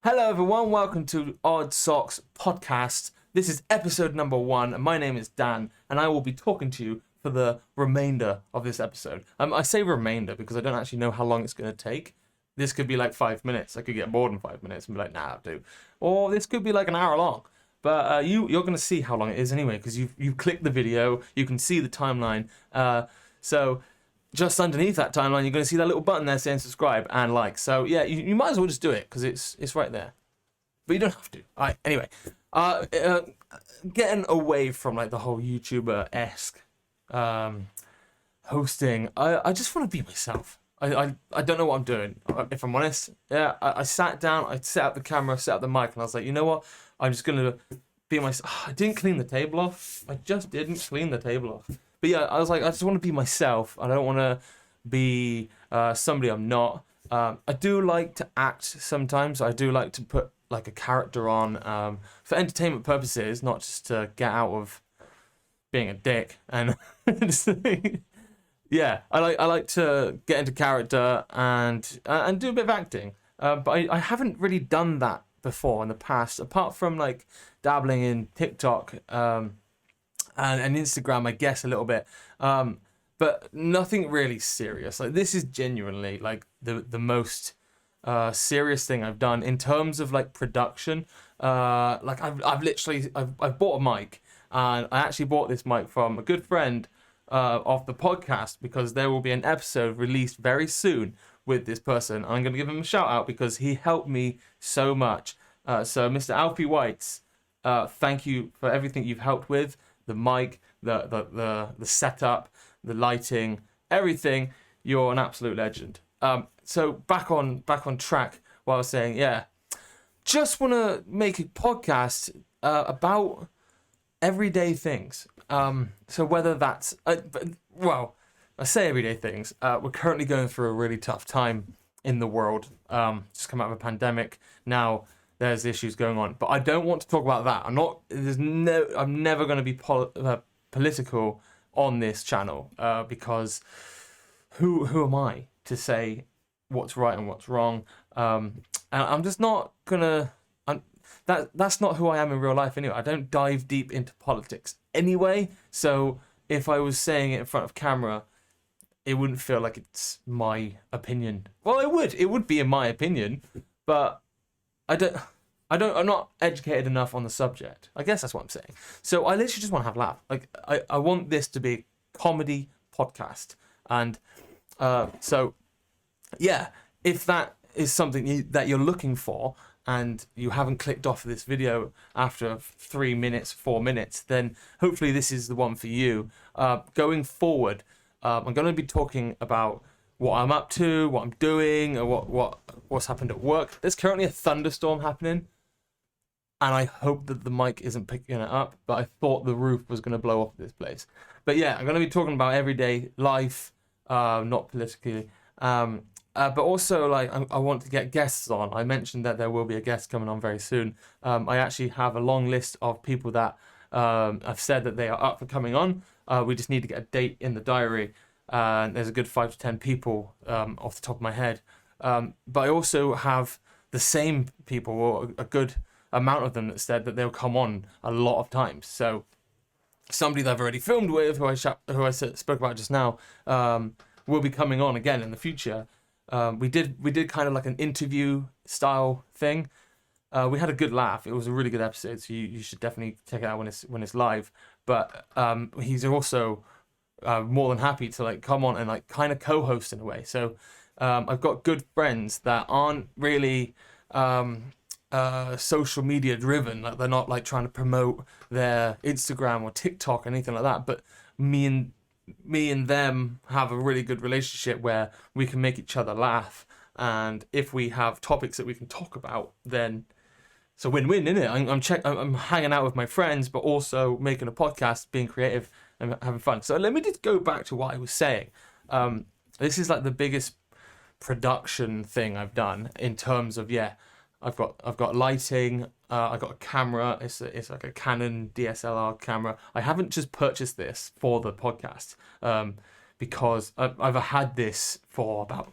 Hello everyone, welcome to Odd Socks Podcast. This is episode number 1, and my name is Dan, and I will be talking to you for the remainder of this episode. I say remainder because I don't actually know how long it's going to take. This could be like 5 minutes. I could get bored in 5 minutes and be like, nah, I'll do. Or this could be like an hour long. But you're going to see how long it is anyway, because you've clicked the video, you can see the timeline. So just underneath that timeline, you're going to see that little button there saying subscribe and like. So yeah, you might as well just do it because it's right there. But you don't have to. All right. Anyway, getting away from like the whole YouTuber-esque hosting, I just want to be myself. I don't know what I'm doing, if I'm honest. Yeah, I sat down, I set up the camera, set up the mic, and I was like, you know what? I'm just going to be myself. I didn't clean the table off. I just didn't clean the table off. But yeah, I was like, I just want to be myself. I don't want to be somebody I'm not. I do like to act sometimes. I do like to put like a character on for entertainment purposes, not just to get out of being a dick. And yeah, I like to get into character and do a bit of acting. But I haven't really done that before in the past, apart from like dabbling in TikTok and Instagram, I guess a little bit, but nothing really serious. Like this is genuinely like the most serious thing I've done in terms of like production. Like I've literally bought a mic, and I actually bought this mic from a good friend of the podcast because there will be an episode released very soon with this person. I'm going to give him a shout out because he helped me so much. So Mr. Alfie Whites, thank you for everything you've helped with. The mic, the setup, the lighting, everything. You're an absolute legend. So back on track. What I was saying, yeah, just want to make a podcast about everyday things. So whether that's well, I say everyday things. We're currently going through a really tough time in the world. Just come out of a pandemic now. There's issues going on, but I don't want to talk about that. I'm never going to be political on this channel because who am I to say what's right and what's wrong? And I'm just not gonna. That's not who I am in real life anyway. I don't dive deep into politics anyway. So if I was saying it in front of camera, it wouldn't feel like it's my opinion. Well, it would. It would be in my opinion, but I'm not educated enough on the subject. I guess that's what I'm saying. So I literally just want to have a laugh. Like I want this to be a comedy podcast. And so yeah, if that is something that you're looking for and you haven't clicked off of this video after 3 minutes, 4 minutes, then hopefully this is the one for you. Going forward, I'm going to be talking about what I'm up to, what I'm doing, or what's happened at work. There's currently a thunderstorm happening, and I hope that the mic isn't picking it up, but I thought the roof was going to blow off this place. But yeah, I'm going to be talking about everyday life, not politically, but also like I want to get guests on. I mentioned that there will be a guest coming on very soon. I actually have a long list of people that I've said that they are up for coming on. We just need to get a date in the diary. There's a good 5 to 10 people off the top of my head. But I also have the same people, or a good amount of them, that said that they'll come on a lot of times. So somebody that I've already filmed with, who I spoke about just now, will be coming on again in the future. We did kind of like an interview style thing. We had a good laugh. It was a really good episode, so you should definitely check it out when it's live. But he's also more than happy to like come on and like kind of co-host in a way. So I've got good friends that aren't really social media driven. Like they're not like trying to promote their Instagram or TikTok or anything like that. But me and them have a really good relationship where we can make each other laugh. And if we have topics that we can talk about, then it's a win-win, isn't it? I'm hanging out with my friends, but also making a podcast, being creative and having fun. So let me just go back to what I was saying. This is like the biggest production thing I've done in terms of, yeah, I've got lighting, I've got a camera. It's like a Canon DSLR camera. I haven't just purchased this for the podcast because I've had this for about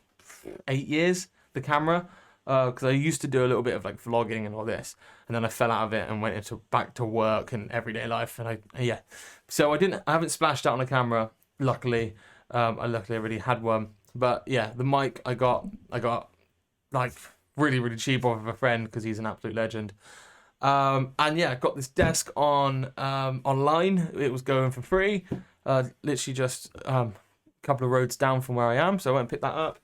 8 years, the camera. because I used to do a little bit of like vlogging and all this, and then I fell out of it and went into back to work and everyday life, and so I haven't splashed out on a camera. Luckily, I already had one, but yeah, the mic I got like really really cheap off of a friend because he's an absolute legend. And yeah, I got this desk on online. It was going for free, literally just a couple of roads down from where I am. So I went and picked that up.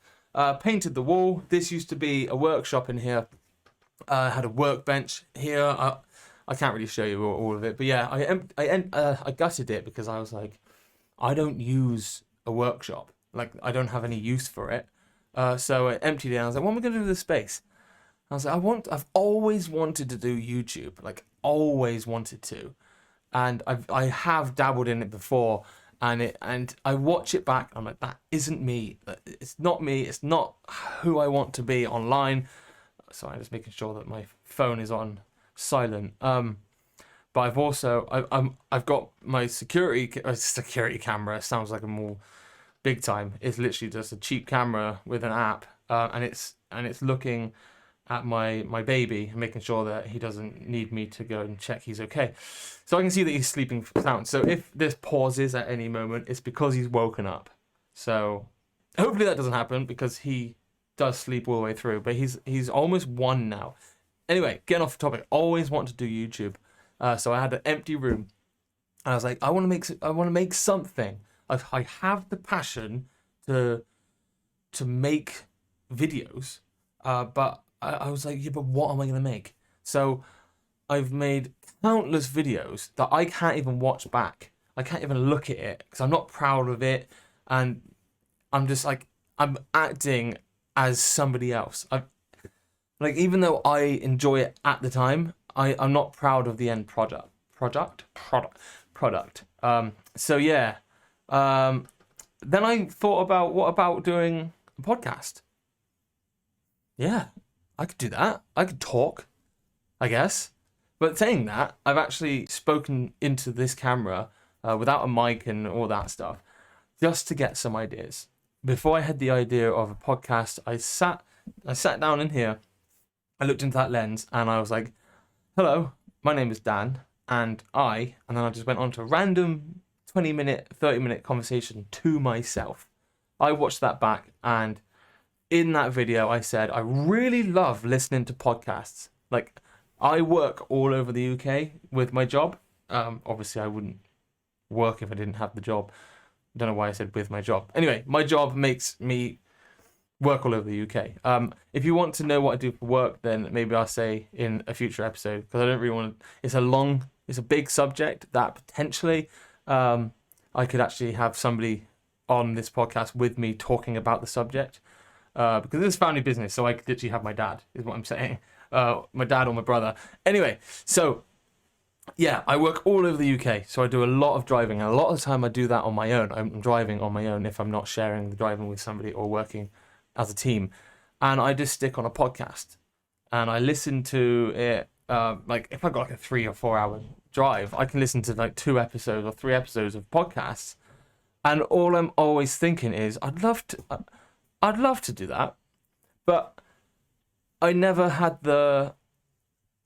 Painted the wall. This used to be a workshop in here. I had a workbench here. I can't really show you all of it, but yeah, I gutted it because I was like, I don't use a workshop. Like, I don't have any use for it. So I emptied it. And I was like, what am I going to do with this space? I was like, I've always wanted to do YouTube, like always wanted to, and I have dabbled in it before, and I watch it back. I'm like, that isn't me. It's not me. It's not who I want to be online. Sorry, I'm just making sure that my phone is on silent. But I've also I've got my security camera. Sounds like a more big time. It's literally just a cheap camera with an app, and it's looking at my baby and making sure that he doesn't need me to go and check he's okay. So I can see that he's sleeping sound. So if this pauses at any moment, it's because he's woken up. So hopefully that doesn't happen because he does sleep all the way through. But he's almost 1 now. Anyway, getting off the topic. Always want to do YouTube. So I had an empty room, and I was like, I want to make something. I have the passion to make videos, but I was like, yeah, but what am I going to make? So I've made countless videos that I can't even watch back. I can't even look at it because I'm not proud of it. And I'm just like, I'm acting as somebody else. Even though I enjoy it at the time, I'm not proud of the end product. So yeah. Then I thought about, what about doing a podcast? Yeah. I could do that. I could talk, I guess. But saying that, I've actually spoken into this camera without a mic and all that stuff, just to get some ideas. Before I had the idea of a podcast, I sat down in here, I looked into that lens, and I was like, hello, my name is Dan, and then I just went on to a random 20-minute, 30-minute conversation to myself. I watched that back, and in that video, I said, I really love listening to podcasts. Like, I work all over the UK with my job. Obviously, I wouldn't work if I didn't have the job. I don't know why I said with my job. Anyway, my job makes me work all over the UK. If you want to know what I do for work, then maybe I'll say in a future episode, because I don't really want to. It's a big subject that potentially I could actually have somebody on this podcast with me talking about the subject. Because this is family business, so I could literally have my dad, is what I'm saying. My dad or my brother. Anyway, so yeah, I work all over the UK, so I do a lot of driving, and a lot of the time I do that on my own. I'm driving on my own if I'm not sharing the driving with somebody or working as a team. And I just stick on a podcast, and I listen to it. If I've got like a 3 or 4 hour drive, I can listen to like 2 episodes or 3 episodes of podcasts, and all I'm always thinking is, I'd love to do that, but I never had the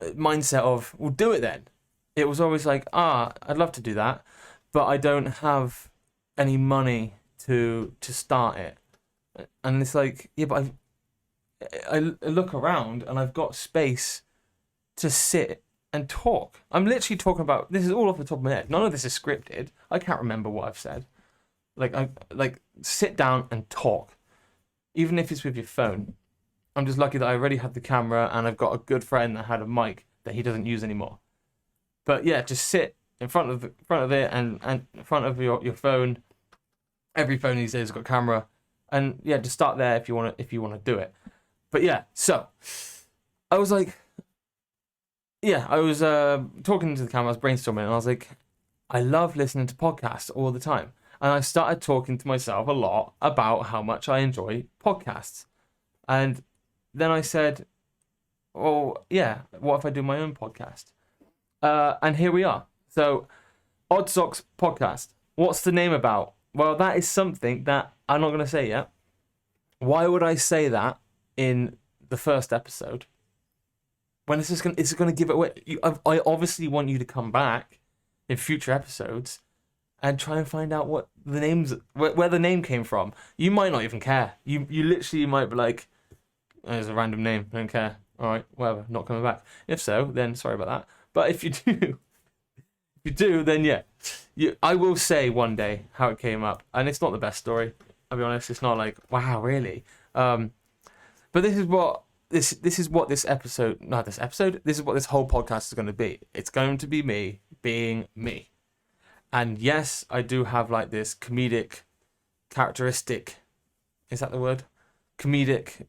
mindset of, well, do it then. It was always like, I'd love to do that, but I don't have any money to start it. And it's like, yeah, but I look around and I've got space to sit and talk. I'm literally talking about, this is all off the top of my head. None of this is scripted. I can't remember what I've said. Like sit down and talk. Even if it's with your phone. I'm just lucky that I already had the camera, and I've got a good friend that had a mic that he doesn't use anymore. But yeah, just sit in front of it and in front of your phone. Every phone these days has got a camera, and yeah, just start there if you want to do it. But yeah, so I was like, yeah, I was talking to the camera, I was brainstorming, and I was like, I love listening to podcasts all the time. And I started talking to myself a lot about how much I enjoy podcasts. And then I said, well, yeah, what if I do my own podcast? And here we are. So, Odd Socks Podcast. What's the name about? Well, that is something that I'm not going to say yet. Why would I say that in the first episode, when is this gonna give it away? I obviously want you to come back in future episodes and try and find out what the where the name came from. You might not even care. You literally might be like, oh, it's a random name. I don't care. All right, whatever. Not coming back. If so, then sorry about that. But if you do, then yeah, I will say one day how it came up, and it's not the best story. I'll be honest. It's not like, wow, really. But this is what this is what this episode, not this episode. This is what this whole podcast is going to be. It's going to be me being me. And yes, I do have like this comedic characteristic. Is that the word? Comedic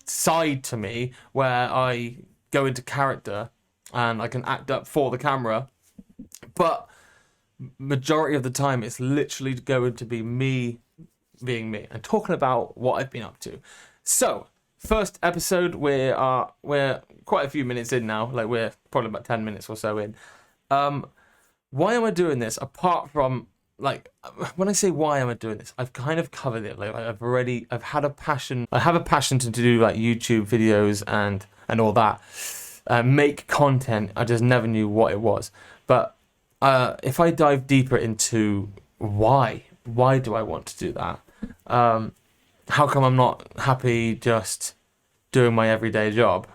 side to me where I go into character and I can act up for the camera. But majority of the time, it's literally going to be me being me and talking about what I've been up to. So, first episode, we're quite a few minutes in now. Like we're probably about 10 minutes or so in. Why am I doing this? Apart from, like, when I say why am I doing this, I've kind of covered it. Like I've had a passion. I have a passion to do like YouTube videos and all that, make content. I just never knew what it was. But if I dive deeper into why do I want to do that? How come I'm not happy just doing my everyday job?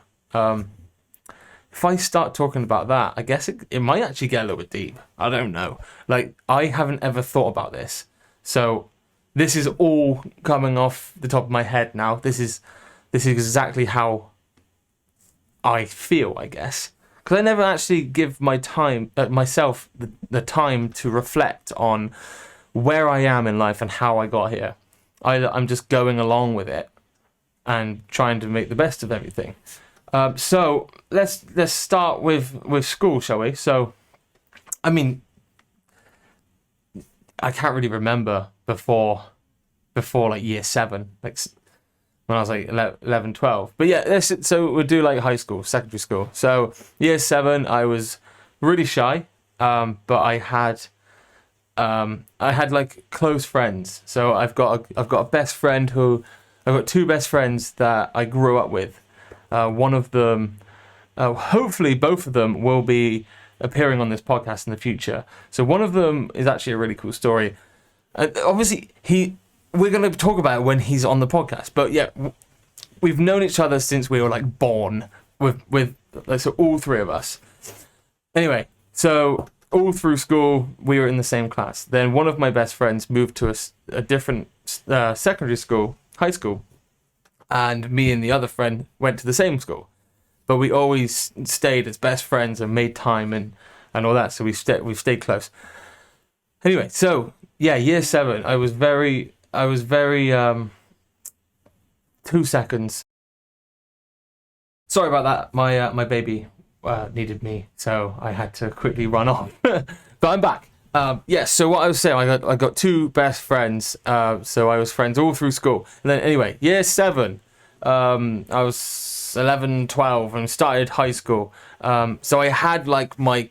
If I start talking about that, I guess it might actually get a little bit deep. I don't know. Like, I haven't ever thought about this. So this is all coming off the top of my head now. This is exactly how I feel, I guess. Because I never actually give myself the time to reflect on where I am in life and how I got here. I'm just going along with it and trying to make the best of everything. So let's start with school, shall we? So, I mean, I can't really remember before like year 7, like when I was like 11, 12. But yeah, so we'll do like high school, secondary school. So year 7, I was really shy, but I had like close friends. So I've got a best friend I've got 2 best friends that I grew up with. One of them, hopefully both of them will be appearing on this podcast in the future. So one of them is actually a really cool story. Obviously, we're going to talk about it when he's on the podcast. But yeah, we've known each other since we were like born so all 3 of us. Anyway, so all through school, we were in the same class. Then one of my best friends moved to a different secondary school, high school. And me and the other friend went to the same school, but we always stayed as best friends and made time and all that. So we've stayed close. Anyway, so yeah, year 7, I was very 2 seconds. Sorry about that. My baby needed me, so I had to quickly run off. But I'm back. So what I was saying, I got 2 best friends, so I was friends all through school. And then anyway, year 7, I was 11, 12 and started high school. So I had like my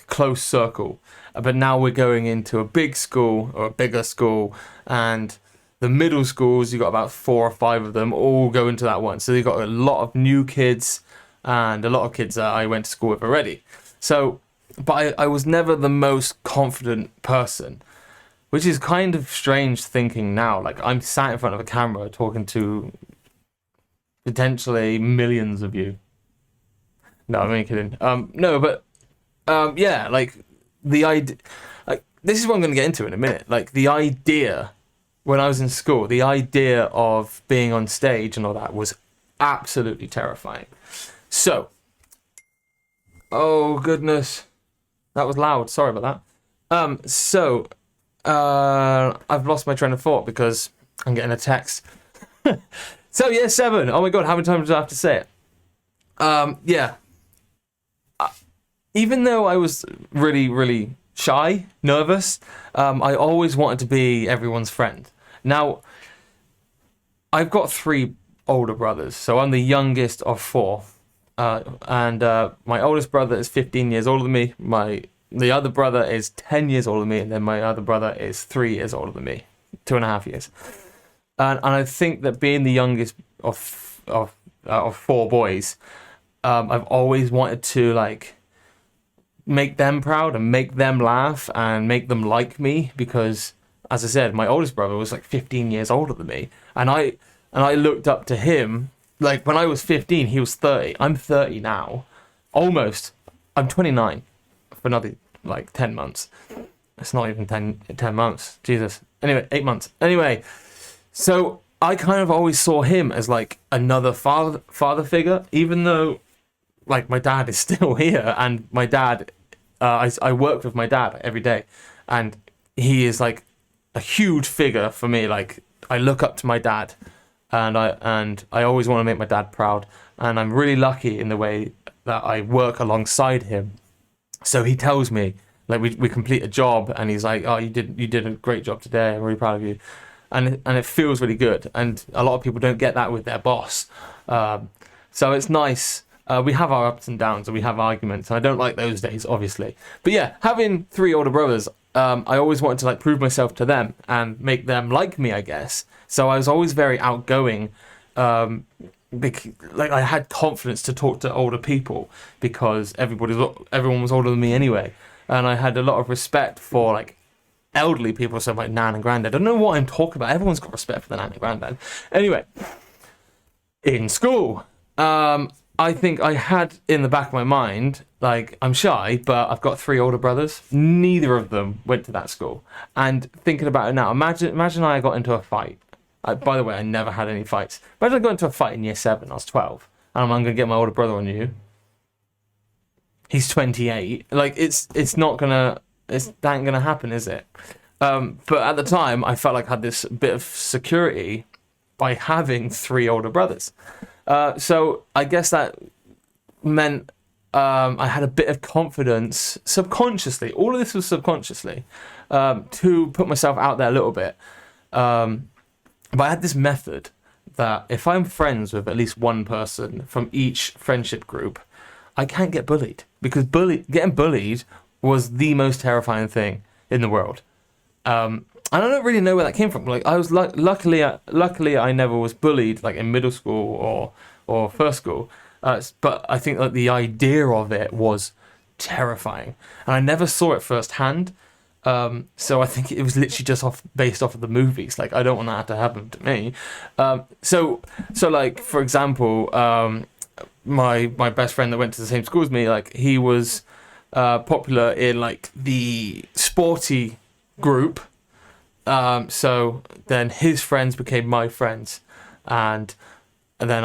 close circle, but now we're going into a big school or a bigger school, and the middle schools, you got about 4 or 5 of them all go into that one. So you got a lot of new kids and a lot of kids that I went to school with already. So but I was never the most confident person, which is kind of strange thinking now. Like, I'm sat in front of a camera talking to potentially millions of you. No, I'm only kidding. Yeah, like, the idea... Like, this is what I'm going to get into in a minute. Like, the idea, when I was in school, the idea of being on stage and all that was absolutely terrifying. So... Oh, goodness... That was loud. Sorry about that. I've lost my train of thought because I'm getting a text. So, year 7. Oh my god, how many times do I have to say it? Yeah. Even though I was really, really shy, nervous, I always wanted to be everyone's friend. Now, I've got 3 older brothers, so I'm the youngest of 4. And my oldest brother is 15 years older than me. The other brother is 10 years older than me, and then my other brother is 3 years older than me, 2.5 years. And I think that being the youngest of of four boys, I've always wanted to like make them proud and make them laugh and make them like me, because as I said, my oldest brother was like 15 years older than me, and I looked up to him. Like when I was 15, he was 30. I'm 30 now, almost. I'm 29 for another like 10 months. It's not even 10 months. Jesus. Anyway, 8 months. Anyway, so I kind of always saw him as like another father figure, even though like my dad is still here, and my dad, I work with my dad every day, and he is like a huge figure for me. Like I look up to my dad, and I always want to make my dad proud, and I'm really lucky in the way that I work alongside him. So he tells me, like we complete a job, and he's like, "Oh, you did a great job today. I'm really proud of you," and it feels really good. And a lot of people don't get that with their boss, so it's nice. We have our ups and downs, and we have arguments, and I don't like those days, obviously. But yeah, having three older brothers, I always wanted to like prove myself to them and make them like me, I guess. So I was always very outgoing. Like I had confidence to talk to older people because everyone was older than me anyway, and I had a lot of respect for like elderly people, so like nan and granddad. I don't know what I'm talking about. Everyone's got respect for the nan and granddad. Anyway, in school, I think I had in the back of my mind, like, I'm shy, but I've got three older brothers. Neither of them went to that school. And thinking about it now, imagine I got into a fight. By the way, I never had any fights. Imagine I got into a fight in year 7. I was 12. And I'm going to get my older brother on you. He's 28. Like, it's not going to... That ain't going to happen, is it? But at the time, I felt like I had this bit of security by having three older brothers. So I guess that meant I had a bit of confidence subconsciously. All of this was subconsciously to put myself out there a little bit. But I had this method that if I'm friends with at least one person from each friendship group, I can't get bullied, because getting bullied was the most terrifying thing in the world. And I don't really know where that came from. Like I was luckily I never was bullied like in middle school or first school. But I think like the idea of it was terrifying, and I never saw it firsthand. So I think it was literally just based off of the movies. Like I don't want that to happen to me. So like for example, my best friend that went to the same school as me, like he was popular in like the sporty group. So then his friends became my friends, and then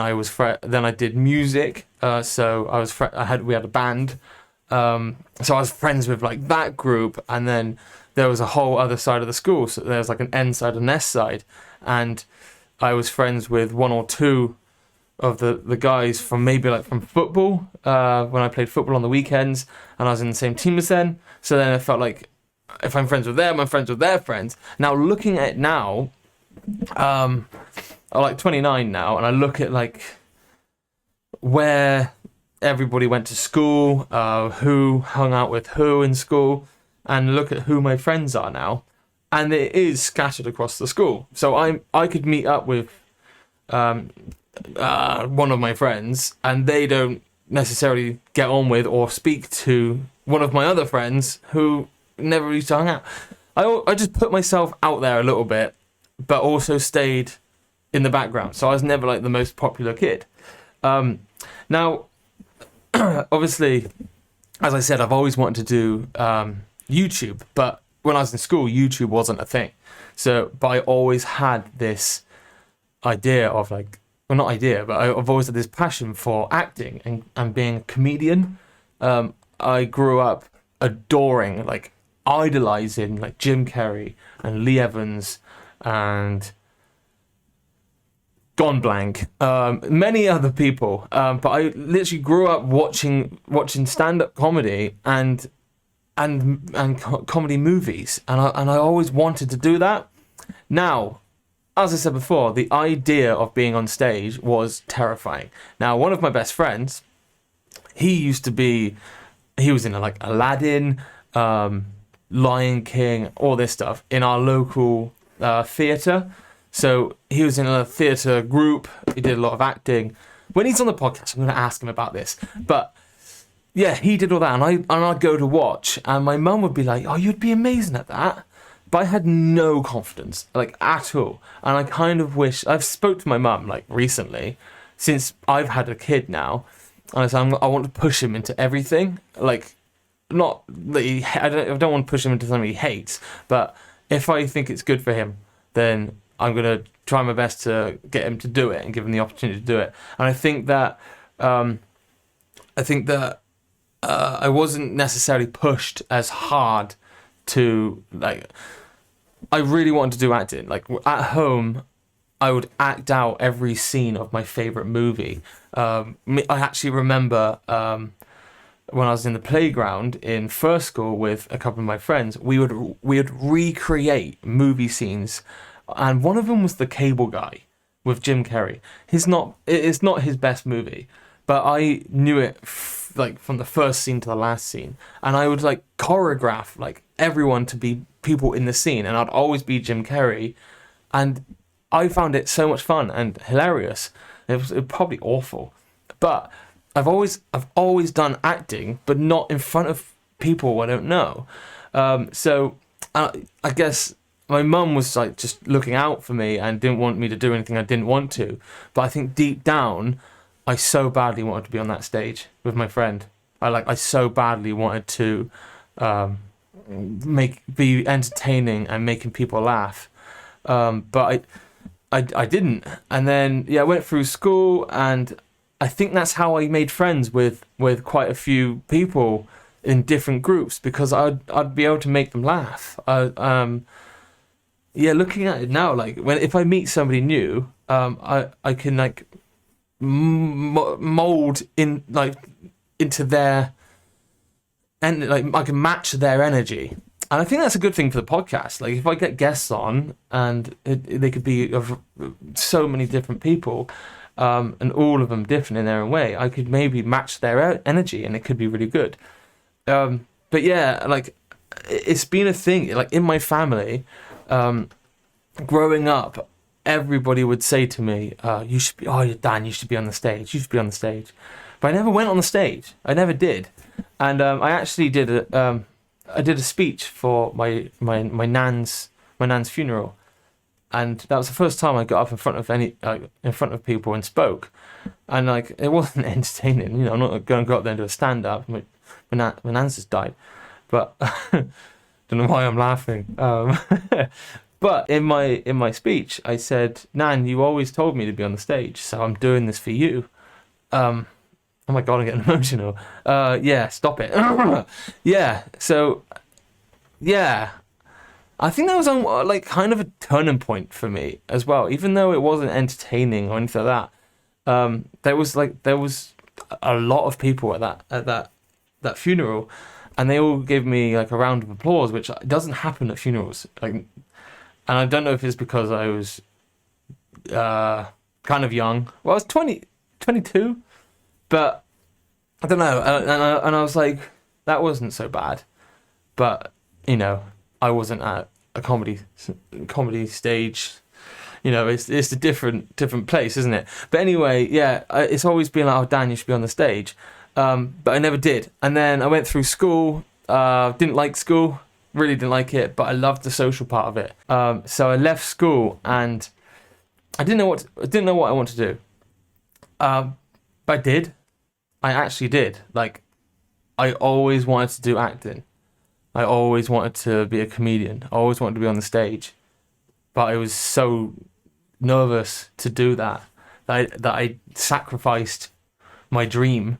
then I did music. So we had a band. So I was friends with like that group, and then there was a whole other side of the school. So there was like an N side and S side, and I was friends with one or two of the guys from from football. When I played football on the weekends, and I was in the same team as them. So then I felt like, if I'm friends with them, I'm friends with their friends. Now looking at it now, I'm like 29 now, and I look at like where everybody went to school, who hung out with who in school, and look at who my friends are now, and it is scattered across the school. So I could meet up with one of my friends, and they don't necessarily get on with or speak to one of my other friends who never used to hang out. I just put myself out there a little bit, but also stayed in the background. So I was never like the most popular kid. Now, obviously, as I said, I've always wanted to do YouTube, but when I was in school, YouTube wasn't a thing. But I always had this idea of like, well, not idea, but I've always had this passion for acting and being a comedian. I grew up adoring, like idolizing like Jim Carrey and Lee Evans and gone blank, many other people, but I literally grew up watching stand-up comedy and comedy movies, and I always wanted to do that. Now, as I said before, the idea of being on stage was terrifying. Now, one of my best friends, he was in like Aladdin, Lion King, all this stuff in our local theatre. So he was in a theatre group. He did a lot of acting, when he's on the podcast, I'm going to ask him about this. But yeah, he did all that, and I'd go to watch, and my mum would be like, "Oh, you'd be amazing at that." But I had no confidence, like, at all. And I kind of wish... I've spoke to my mum, like, recently, since I've had a kid now. And I said, I want to push him into everything. Like, not that I don't want to push him into something he hates. But if I think it's good for him, then I'm going to try my best to get him to do it and give him the opportunity to do it. And I think that... I wasn't necessarily pushed as hard to, like... I really wanted to do acting. Like, at home, I would act out every scene of my favourite movie. I actually remember when I was in the playground in first school with a couple of my friends, we would recreate movie scenes, and one of them was The Cable Guy with Jim Carrey. It's not his best movie, but I knew it like from the first scene to the last scene, and I would like choreograph like everyone to be people in the scene, and I'd always be Jim Carrey, and I found it so much fun and hilarious. It was probably awful, but I've always done acting, but not in front of people I don't know. So I guess my mum was like just looking out for me and didn't want me to do anything I didn't want to. But I think deep down, I so badly wanted to be on that stage with my friend. I so badly wanted to be entertaining and making people laugh. But I didn't. And then I went through school, and I think that's how I made friends with quite a few people in different groups, because I'd be able to make them laugh. Looking at it now, like if I meet somebody new, I can like mold in like into their, and like I can match their energy. And I think that's a good thing for the podcast. Like if I get guests on, and they could be of so many different people, and all of them different in their own way, I could maybe match their energy, and it could be really good. But yeah, like it's been a thing. Like in my family, growing up, everybody would say to me, "You should be. Oh, Dan, you should be on the stage. You should be on the stage." But I never went on the stage. I never did. And I actually did I did a speech for my nan's funeral, and that was the first time I got up in front of people and spoke, and like it wasn't entertaining. You know, I'm not going to go up there and do a stand up. My nan's just died, but don't know why I'm laughing. But in my speech, I said, "Nan, you always told me to be on the stage, so I'm doing this for you." Oh my god, I'm getting emotional. Stop it. So I think that was on like kind of a turning point for me as well. Even though it wasn't entertaining or anything like that, there was a lot of people at that funeral, and they all gave me like a round of applause, which doesn't happen at funerals. Like, and I don't know if it's because I was kind of young. Well, I was 22. But I don't know, and I was like, that wasn't so bad. But you know, I wasn't at a comedy stage. You know, it's a different place, isn't it? But anyway, it's always been like, oh, Dan, you should be on the stage. But I never did. And then I went through school. Didn't like school, really didn't like it, but I loved the social part of it. So I left school, and I didn't know what I wanted to do. But I did. I actually did. Like, I always wanted to do acting. I always wanted to be a comedian. I always wanted to be on the stage. But I was so nervous to do that I sacrificed my dream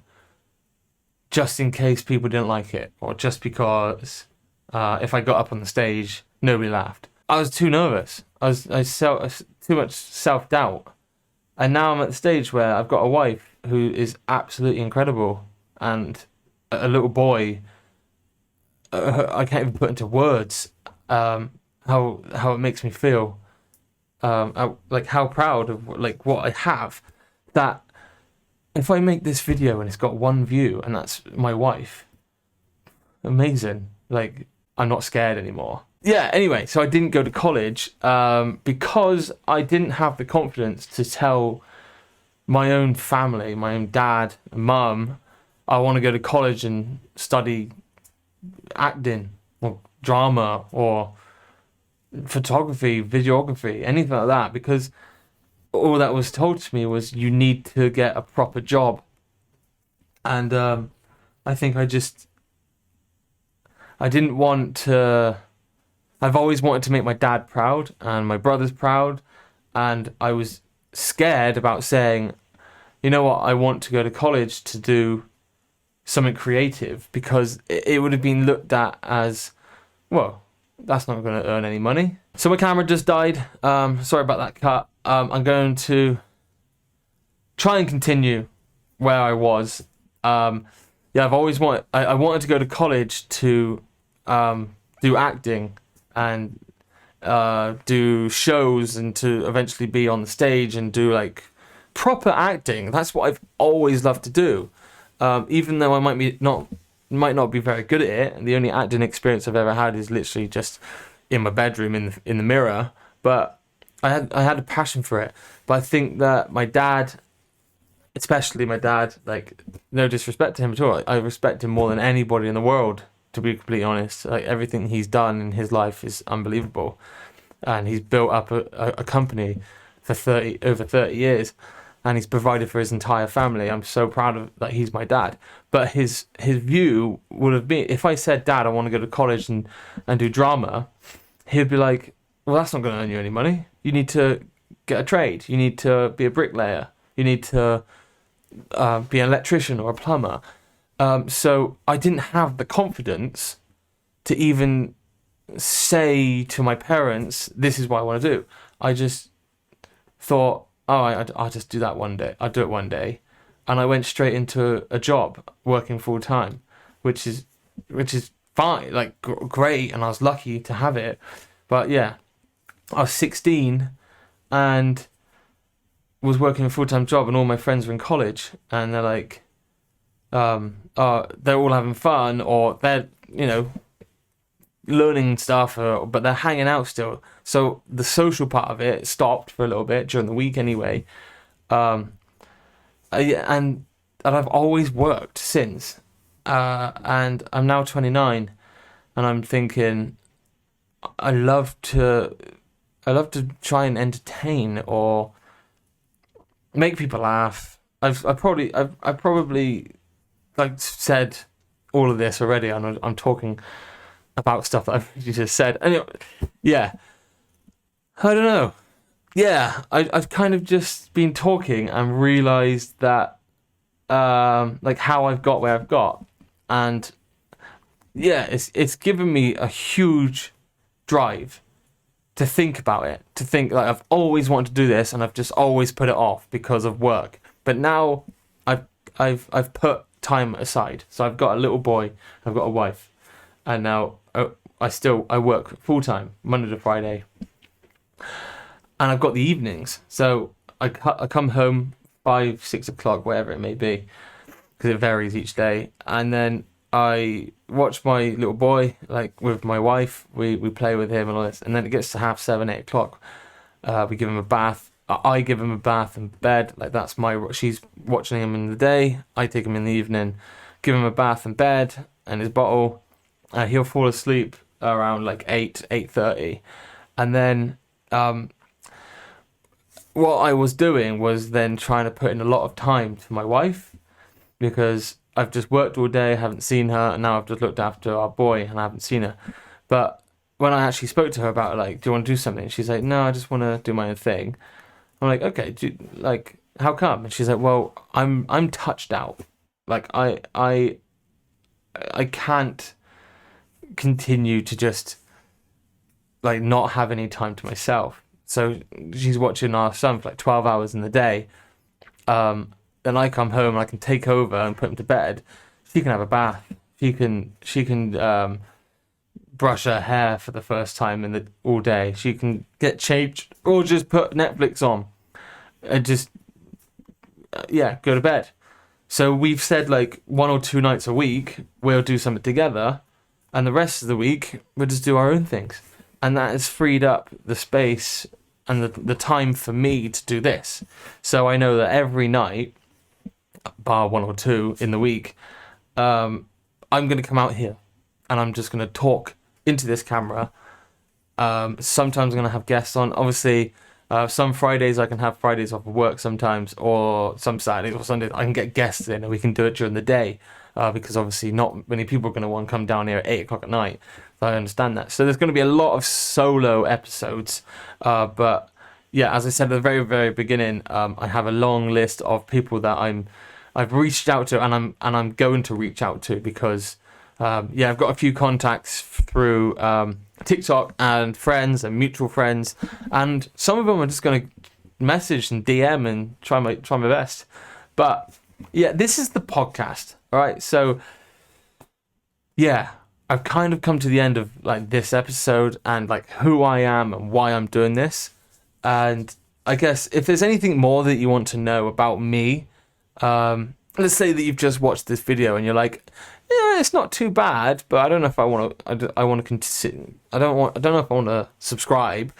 just in case people didn't like it, or just because if I got up on the stage, nobody laughed. I was too nervous. I too much self-doubt. And now I'm at the stage where I've got a wife who is absolutely incredible, and a little boy. I can't even put into words how it makes me feel. Like how proud of like what I have. That if I make this video and it's got 1 view, and that's my wife, amazing. Like I'm not scared anymore. Yeah. Anyway, so I didn't go to college because I didn't have the confidence to tell my own family, my own dad, mum, I want to go to college and study acting or drama or photography, videography, anything like that, because all that was told to me was you need to get a proper job. And I think I didn't want to. I've always wanted to make my dad proud and my brothers proud, and I was scared about saying, you know what, I want to go to college to do something creative, because it would have been looked at as, well, that's not going to earn any money. So my camera just died. Sorry about that cut. I'm going to try and continue where I was. I've always wanted. I wanted to go to college to do acting and do shows and to eventually be on the stage and do like proper acting. That's what I've always loved to do. Even though I might not be very good at it, and the only acting experience I've ever had is literally just in my bedroom in the mirror. But I had a passion for it. But I think that my dad, especially my dad, like, no disrespect to him at all, I respect him more than anybody in the world, to be completely honest. Like, everything he's done in his life is unbelievable, and he's built up a company for over 30 years, and he's provided for his entire family. I'm so proud of that. He's my dad. But his view would have been, if I said, Dad, I want to go to college and do drama, he'd be like, well, that's not going to earn you any money. You need to get a trade. You need to be a bricklayer. You need to be an electrician or a plumber. So I didn't have the confidence to even say to my parents, this is what I want to do. I just thought, I'll just do that one day. I'll do it one day. And I went straight into a job working full time, which is fine, like great. And I was lucky to have it. But yeah, I was 16 and was working a full-time job, and all my friends were in college, and they're like, they're all having fun, or they're, learning stuff, but they're hanging out still. So the social part of it stopped for a little bit during the week anyway. And I've always worked since. And I'm now 29, and I'm thinking, I love to try and entertain or make people laugh. I've probably like said all of this already. I'm talking about stuff that I've just said. Anyway, yeah, I don't know. Yeah, I've kind of just been talking and realised that like how I've got where I've got, and yeah, it's given me a huge drive to think about it, to think like I've always wanted to do this, and I've just always put it off because of work. But now I've put time aside. So I've got a little boy, I've got a wife, and now I work full time Monday to Friday, and I've got the evenings. So I come home 5-6 o'clock, whatever it may be, because it varies each day, and then I watch my little boy, like with my wife. We play with him and all this, and then it gets to 7:30, 8 o'clock. We give him a bath. I give him a bath and bed. Like, that's she's watching him in the day. I take him in the evening, give him a bath and bed and his bottle. He'll fall asleep around like 8:30, and then what I was doing was then trying to put in a lot of time to my wife, because I've just worked all day, haven't seen her, and now I've just looked after our boy and I haven't seen her. But when I actually spoke to her about it, like, do you want to do something? She's like, no, I just want to do my own thing. I'm like, okay, how come? And she's like, well, I'm touched out. Like, I can't continue to just like not have any time to myself. So she's watching our son for like 12 hours in the day. Then I come home and I can take over and put him to bed. She can have a bath. She can brush her hair for the first time all day. She can get changed or just put Netflix on and just go to bed. So we've said like 1 or 2 nights a week we'll do something together, and the rest of the week we'll just do our own things. And that has freed up the space and the time for me to do this. So I know that every night, bar 1 or 2 in the week, I'm going to come out here and I'm just going to talk into this camera. Sometimes I'm going to have guests on. Obviously, some Fridays I can have Fridays off of work sometimes, or some Saturdays or Sundays I can get guests in and we can do it during the day, because obviously not many people are going to want to come down here at 8 o'clock at night. So I understand that. So there's going to be a lot of solo episodes, but yeah, as I said at the very, very beginning, I have a long list of people that I've reached out to, and I'm going to reach out to, because I've got a few contacts through TikTok and friends and mutual friends, and some of them I'm just going to message and DM and try my best. But yeah, this is the podcast, all right? So yeah, I've kind of come to the end of like this episode and like who I am and why I'm doing this. And I guess if there's anything more that you want to know about me, let's say that you've just watched this video and you're like, yeah, it's not too bad, but I don't know if I want to. I want to continue. I don't know if I want to subscribe.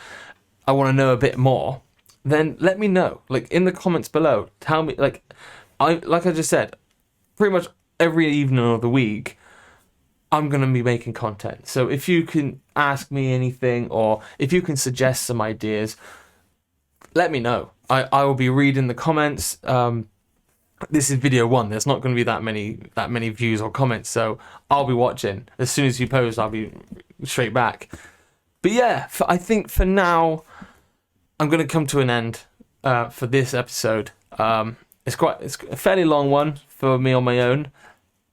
I want to know a bit more. Then let me know, like in the comments below. Tell me, like I just said, pretty much every evening of the week, I'm gonna be making content. So if you can ask me anything, or if you can suggest some ideas, let me know. I will be reading the comments. This is video 1. There's not going to be that many views or comments, so I'll be watching. As soon as you post, I'll be straight back. But yeah, I think for now, I'm going to come to an end for this episode. It's a fairly long one for me on my own,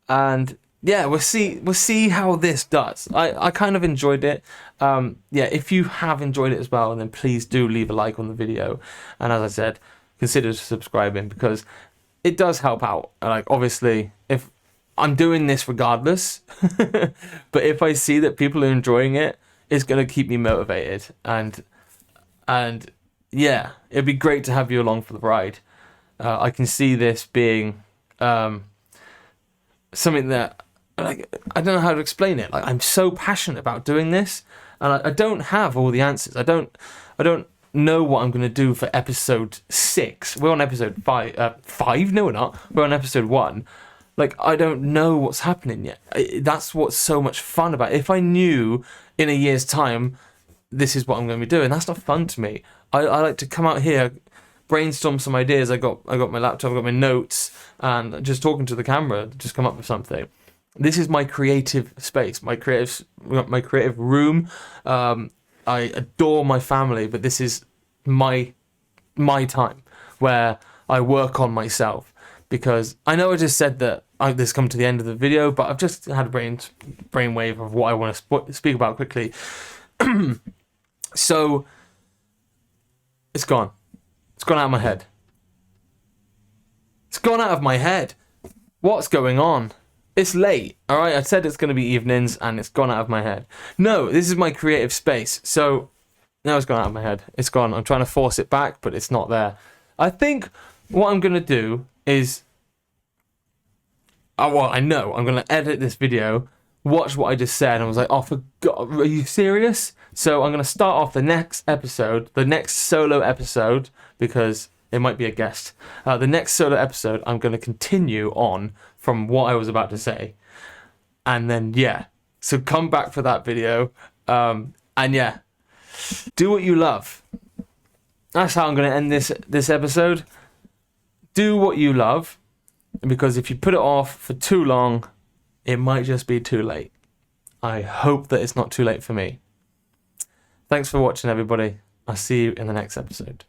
and yeah, we'll see how this does. I kind of enjoyed it. If you have enjoyed it as well, then please do leave a like on the video, and as I said, consider subscribing, because it does help out. Like, obviously, if I'm doing this regardless, but if I see that people are enjoying it, it's going to keep me motivated. And yeah, it'd be great to have you along for the ride. I can see this being something that, like, I don't know how to explain it. Like, I'm so passionate about doing this, and I don't have all the answers. I don't know what I'm going to do for episode 6. We're on episode 5. No, we're not. We're on episode 1. Like, I don't know what's happening yet. That's what's so much fun about it. If I knew in a year's time this is what I'm going to be doing, that's not fun to me. I like to come out here, brainstorm some ideas. I got my laptop, I got my notes, and just talking to the camera, just come up with something. This is my creative space, my creative room. I adore my family, but this is my time where I work on myself, because I know I just said that this come to the end of the video, but I've just had a brainwave of what I want to speak about quickly. So it's gone. It's gone out of my head. It's gone out of my head. What's going on? It's late, all right? I said it's going to be evenings, and it's gone out of my head. No, this is my creative space. So now it's gone out of my head. It's gone. I'm trying to force it back, but it's not there. I think what I'm going to do is, I know I'm going to edit this video, watch what I just said, and I was like, oh, for God, are you serious? So I'm going to start off the next episode, the next solo episode, because it might be a guest. The next solo episode, I'm going to continue on from what I was about to say. And then, yeah. So come back for that video. And yeah, do what you love. That's how I'm going to end this episode. Do what you love. Because if you put it off for too long, it might just be too late. I hope that it's not too late for me. Thanks for watching, everybody. I'll see you in the next episode.